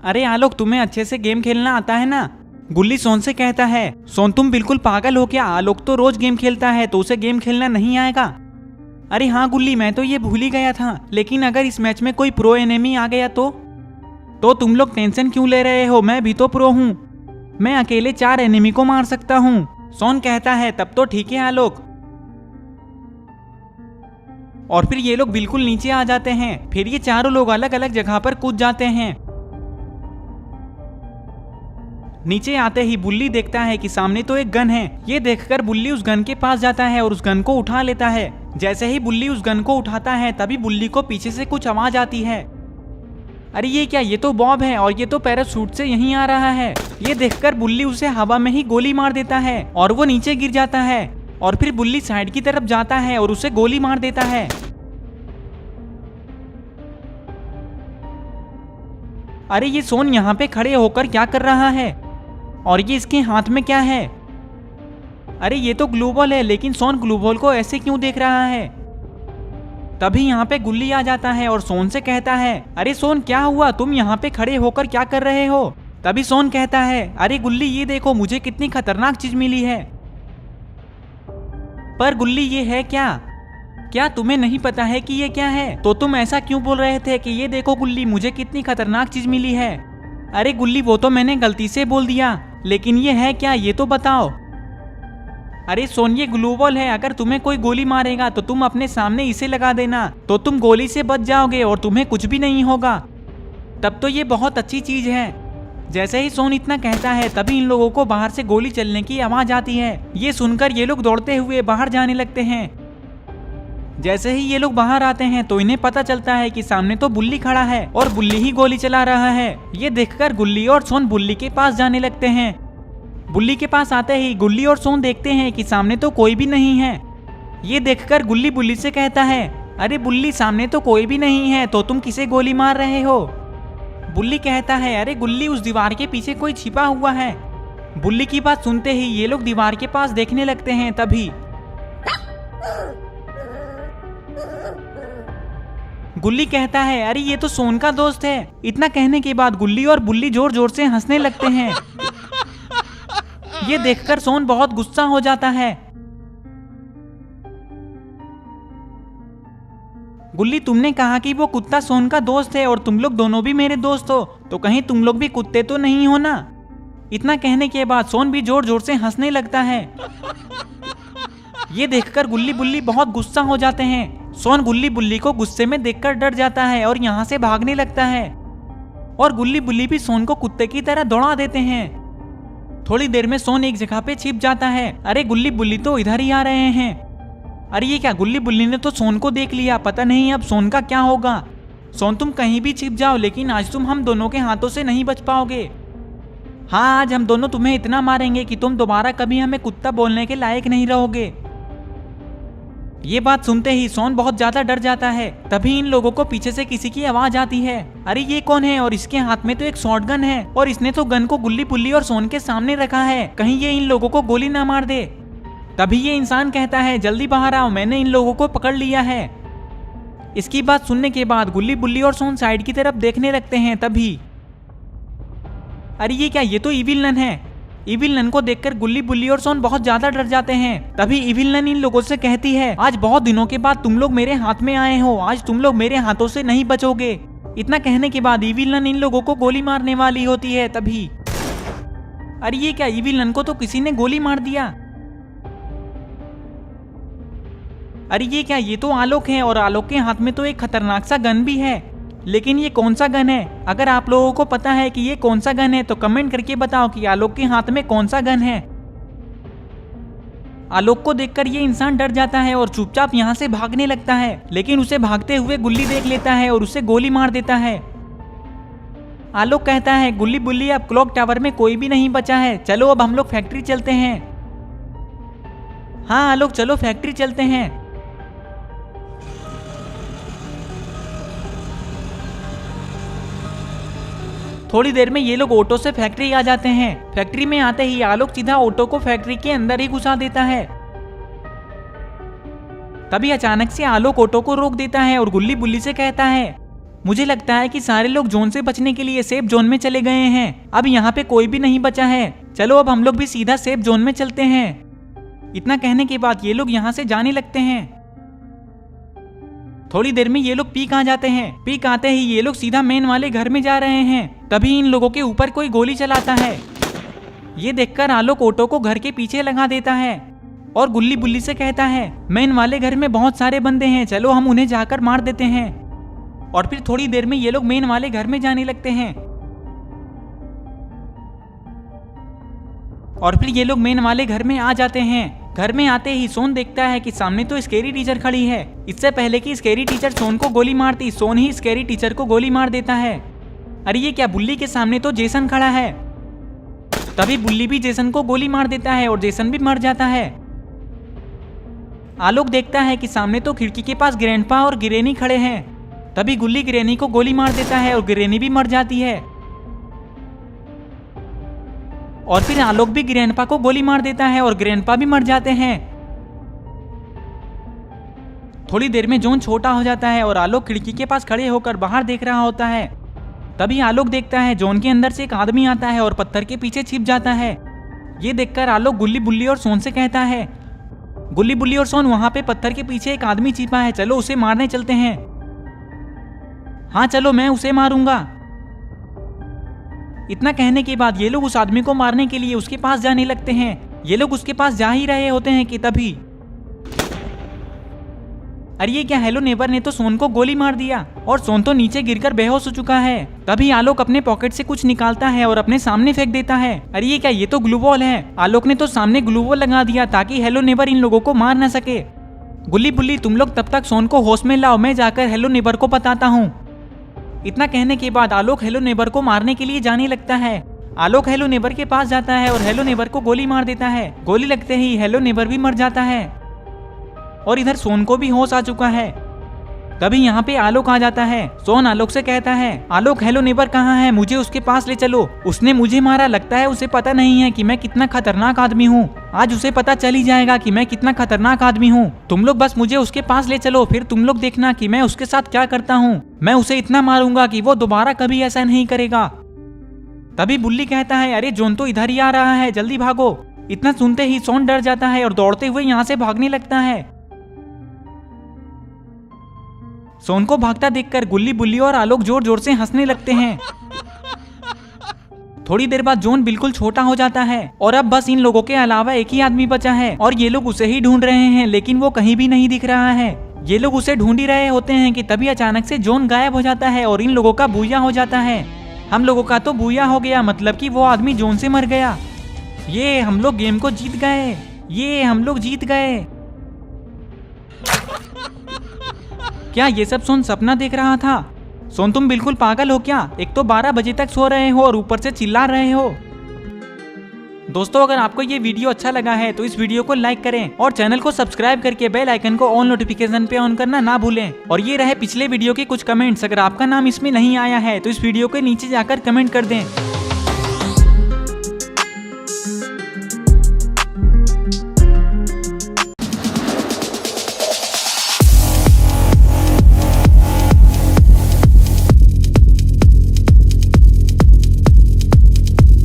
अरे आलोक, तुम्हें अच्छे से गेम खेलना आता है ना? गुल्ली सोन से कहता है। सोन, तुम बिल्कुल पागल हो क्या? आलोक तो रोज गेम खेलता है, तो उसे गेम खेलना नहीं आएगा? अरे हाँ गुल्ली, मैं तो ये भूल ही गया था, लेकिन अगर इस मैच में कोई प्रो एनिमी आ गया तो तुम लोग टेंशन क्यों ले रहे हो? मैं भी तो प्रो हूँ, मैं अकेले 4 एनिमी को मार सकता हूँ। सोन कहता है तब तो ठीक है आलोक। और फिर ये लोग बिल्कुल नीचे आ जाते हैं। फिर ये चारों लोग अलग अलग जगह पर कूद जाते हैं। नीचे आते ही बुल्ली देखता है कि सामने तो एक गन है। ये देखकर बुल्ली उस गन के पास जाता है और उस गन को उठा लेता है। जैसे ही बुल्ली उस गन को उठाता है तभी बुल्ली को पीछे से कुछ आवाज आती है। अरे ये क्या? ये तो बॉब है और ये तो पैराशूट से यहीं आ रहा है। ये देखकर बुल्ली उसे हवा में ही गोली मार देता है और वो नीचे गिर जाता है। और फिर बुल्ली साइड की तरफ जाता है और उसे गोली मार देता है। अरे ये सोन यहाँ पे खड़े होकर क्या कर रहा है? और ये इसके हाथ में क्या है? अरे ये तो ग्लू बॉल है, लेकिन सोन ग्लू बॉल को ऐसे क्यों देख रहा है? तभी यहाँ पे गुल्ली आ जाता है और सोन से कहता है, अरे सोन क्या हुआ? तुम यहाँ पे खड़े होकर क्या कर रहे हो? तभी सोन कहता है, अरे गुल्ली ये देखो, मुझे कितनी खतरनाक चीज मिली है। पर गुल्ली ये है क्या तुम्हें नहीं पता है कि ये क्या है? तो तुम ऐसा क्यों बोल रहे थे कि ये देखो गुल्ली, मुझे कितनी खतरनाक चीज मिली है? अरे गुल्ली वो तो मैंने गलती से बोल दिया, लेकिन ये है क्या, ये तो बताओ। अरे सोन ये ग्लू बॉल है, अगर तुम्हें कोई गोली मारेगा तो तुम अपने सामने इसे लगा देना, तो तुम गोली से बच जाओगे और तुम्हें कुछ भी नहीं होगा। तब तो ये बहुत अच्छी चीज है। जैसे ही सोन इतना कहता है तभी इन लोगों को बाहर से गोली चलने की आवाज आती है। ये सुनकर ये लोग दौड़ते हुए बाहर जाने लगते हैं। जैसे ही ये लोग बाहर आते हैं तो इन्हें पता चलता है कि सामने तो बुल्ली खड़ा है और बुल्ली ही गोली चला रहा है। ये देखकर गुल्ली और सोन बुल्ली के पास जाने लगते हैं। बुल्ली के पास आते ही गुल्ली और सोन देखते हैं कि सामने तो कोई भी नहीं है। ये देखकर गुल्ली बुल्ली से कहता है, अरे बुल्ली सामने तो कोई भी नहीं है, तो तुम किसे गोली मार रहे हो? बुल्ली कहता है, अरे गुल्ली उस दीवार के पीछे कोई छिपा हुआ है। बुल्ली की बात सुनते ही ये लोग दीवार के पास देखने लगते हैं। तभी गुल्ली कहता है, अरे ये तो सोन का दोस्त है। इतना कहने के बाद गुल्ली और बुल्ली जोर जोर से हंसने लगते हैं। ये देखकर सोन बहुत गुस्सा हो जाता है। गुल्ली, तुमने कहा कि वो कुत्ता सोन का दोस्त है और तुम लोग दोनों भी मेरे दोस्त हो, तो कहीं तुम लोग भी कुत्ते तो नहीं हो ना? इतना कहने के बाद सोन भी जोर जोर से हंसने लगता है। ये देखकर गुल्ली बुल्ली बहुत गुस्सा हो जाते हैं। सोन गुल्ली बुल्ली को गुस्से में देखकर डर जाता है और यहाँ से भागने लगता है। और गुल्ली बुल्ली भी सोन को कुत्ते की तरह दौड़ा देते हैं। थोड़ी देर में सोन एक जगह पे छिप जाता है। अरे गुल्ली बुल्ली तो इधर ही आ रहे हैं। अरे ये क्या, गुल्ली बुल्ली ने तो सोन को देख लिया। पता नहीं अब सोन का क्या होगा। सोन तुम कहीं भी छिप जाओ, लेकिन आज तुम हम दोनों के हाथों से नहीं बच पाओगे। हाँ, आज हम दोनों तुम्हें इतना मारेंगे कि तुम दोबारा कभी हमें कुत्ता बोलने के लायक नहीं रहोगे। ये बात सुनते ही सोन बहुत ज्यादा डर जाता है। तभी इन लोगों को पीछे से किसी की आवाज आती है। अरे ये कौन है? और इसके हाथ में तो एक शॉटगन है और इसने तो गन को गुल्ली बुल्ली और सोन के सामने रखा है, कहीं ये इन लोगों को गोली ना मार दे। तभी ये इंसान कहता है, जल्दी बाहर आओ, मैंने इन लोगों को पकड़ लिया है। इसकी बात सुनने के बाद गुल्ली बुल्ली और सोन साइड की तरफ देखने लगते हैं। तभी अरे ये क्या, ये तो इविल नन है। इविल नन को देखकर गुल्ली बुल्ली और सोन बहुत ज्यादा डर जाते हैं। तभी इविल नन इन लोगों से कहती है, आज बहुत दिनों के बाद तुम लोग मेरे हाथ में आए हो, आज तुम लोग मेरे हाथों से नहीं बचोगे। इतना कहने के बाद इविल नन इन लोगों को गोली मारने वाली होती है। तभी अरे ये क्या, इविल नन को तो किसी ने गोली मार दिया। अरे ये क्या, ये तो आलोक है और आलोक के हाथ में तो एक खतरनाक सा गन भी है। लेकिन ये कौन सा गन है? अगर आप लोगों को पता है कि ये कौन सा गन है तो कमेंट करके बताओ कि आलोक के हाथ में कौन सा गन है। आलोक को देखकर ये इंसान डर जाता है और चुपचाप यहाँ से भागने लगता है, लेकिन उसे भागते हुए गुल्ली देख लेता है और उसे गोली मार देता है। आलोक कहता है, गुल्ली बुल्ली अब क्लॉक टावर में कोई भी नहीं बचा है, चलो अब हम लोग फैक्ट्री चलते हैं। हाँ आलोक, चलो फैक्ट्री चलते हैं। थोड़ी देर में ये लोग ऑटो से फैक्ट्री आ जाते हैं। फैक्ट्री में आते ही आलोक सीधा ऑटो को फैक्ट्री के अंदर ही घुसा देता है। तभी अचानक से आलोक ऑटो को रोक देता है और गुल्ली बुल्ली से कहता है, मुझे लगता है कि सारे लोग जोन से बचने के लिए सेफ जोन में चले गए हैं। अब यहाँ पे कोई भी नहीं बचा है। चलो अब हम लोग भी सीधा सेफ जोन में चलते हैं। इतना कहने के बाद ये लोग यहाँ से जाने लगते हैं। थोड़ी देर में ये लोग पीक आ जाते हैं। पीक आते ही ये लोग सीधा मेन वाले घर में जा रहे हैं। तभी इन लोगों के ऊपर कोई गोली चलाता है। ये देखकर आलोक ऑटो को घर के पीछे लगा देता है और गुल्ली बुल्ली से कहता है, मेन वाले घर में बहुत सारे बंदे हैं, चलो हम उन्हें जाकर मार देते हैं। और फिर थोड़ी देर में ये लोग मेन वाले घर में जाने लगते हैं। और फिर ये लोग मेन वाले घर में आ जाते हैं। घर में आते ही सोन देखता है कि सामने तो स्कैरी टीचर खड़ी है। इससे पहले कि स्कैरी टीचर सोन को गोली मारती, सोन ही स्कैरी टीचर को गोली मार देता है। अरे ये क्या, बुल्ली के सामने तो जेसन खड़ा है। तभी बुल्ली भी जेसन को गोली मार देता है और जेसन भी मर जाता है। आलोक देखता है कि सामने तो खिड़की के पास ग्रैंडपा और गिरेनी खड़े हैं। तभी गुल्ली गिरेनी को गोली मार देता है और गिरेनी भी मर जाती है। और फिर आलोक भी ग्रैंडपा को गोली मार देता है और ग्रैंडपा भी मर जाते हैं। थोड़ी देर में जोन छोटा हो जाता है और आलोक खिड़की के पास खड़े होकर बाहर देख रहा होता है। तभी आलोक देखता है जोन के अंदर से एक आदमी आता है और पत्थर के पीछे छिप जाता है। ये देखकर आलोक गुल्ली बुल्ली और सोन से कहता है, गुल्ली बुल्ली और सोन, वहां पे पत्थर के पीछे एक आदमी छिपा है, चलो उसे मारने चलते हैं। हाँ चलो, मैं उसे मारूंगा। इतना कहने के बाद ये लोग उस आदमी को मारने के लिए उसके पास जाने लगते हैं। ये लोग उसके पास जा ही रहे होते हैं कि तभी अरे ये क्या, हेलो नेबर ने तो सोन को गोली मार दिया और सोन तो नीचे गिरकर बेहोश हो चुका है। तभी आलोक अपने पॉकेट से कुछ निकालता है और अपने सामने फेंक देता है। अरे ये क्या, ये तो ग्लू बॉल है। आलोक ने तो सामने ग्लू बॉल लगा दिया ताकि हेलो नेबर इन लोगों को मार ना सके। गुल्ली बुल्ली, तुम लोग तब तक सोन को होश में लाओ, मैं जाकर हेलो नेबर को बताता हूँ। इतना कहने के बाद आलोक हेलो नेबर को मारने के लिए जाने लगता है। आलोक हेलो नेबर के पास जाता है और हेलो नेबर को गोली मार देता है। गोली लगते ही हेलो नेबर भी मर जाता है और इधर सोन को भी होश आ चुका है। तभी यहाँ पे आलोक आ जाता है। सोन आलोक से कहता है, आलोक हेलो नेबर कहाँ है, मुझे उसके पास ले चलो। उसने मुझे मारा, लगता है उसे पता नहीं है कि मैं कितना खतरनाक आदमी हूँ। आज उसे पता चल ही जाएगा कि मैं कितना खतरनाक आदमी हूँ। तुम लोग बस मुझे उसके पास ले चलो, फिर तुम लोग देखना कि मैं उसके साथ क्या करता हूँ। मैं उसे इतना मारूंगा कि वो दोबारा कभी ऐसा नहीं करेगा। तभी बुल्ली कहता है, अरे जोन तो इधर ही आ रहा है, जल्दी भागो। इतना सुनते ही सोन डर जाता है और दौड़ते हुए यहाँ से भागने लगता है। सोन को भागता देखकर गुल्ली बुल्ली और आलोक जोर जोर से हंसने लगते हैं। थोड़ी देर बाद जोन बिल्कुल छोटा हो जाता है और अब बस इन लोगों के अलावा एक ही आदमी बचा है और ये लोग उसे ही ढूंढ रहे हैं, लेकिन वो कहीं भी नहीं दिख रहा है। ये लोग उसे ढूंढ ही रहे होते हैं कि तभी अचानक से जोन गायब हो जाता है और इन लोगों का बूया हो जाता है। हम लोगों का तो बूया हो गया, मतलब कि वो आदमी जोन से मर गया। ये हम लोग गेम को जीत गए, ये हम लोग जीत गए। क्या ये सब सोन सपना देख रहा था? सोन तुम बिल्कुल पागल हो क्या? एक तो 12 बजे तक सो रहे हो और ऊपर से चिल्ला रहे हो। दोस्तों अगर आपको ये वीडियो अच्छा लगा है तो इस वीडियो को लाइक करें और चैनल को सब्सक्राइब करके बेल आइकन को ऑल नोटिफिकेशन पे ऑन करना ना भूलें। और ये रहे पिछले वीडियो के कुछ कमेंट्स, अगर आपका नाम इसमें नहीं आया है तो इस वीडियो के नीचे जाकर कमेंट कर दें।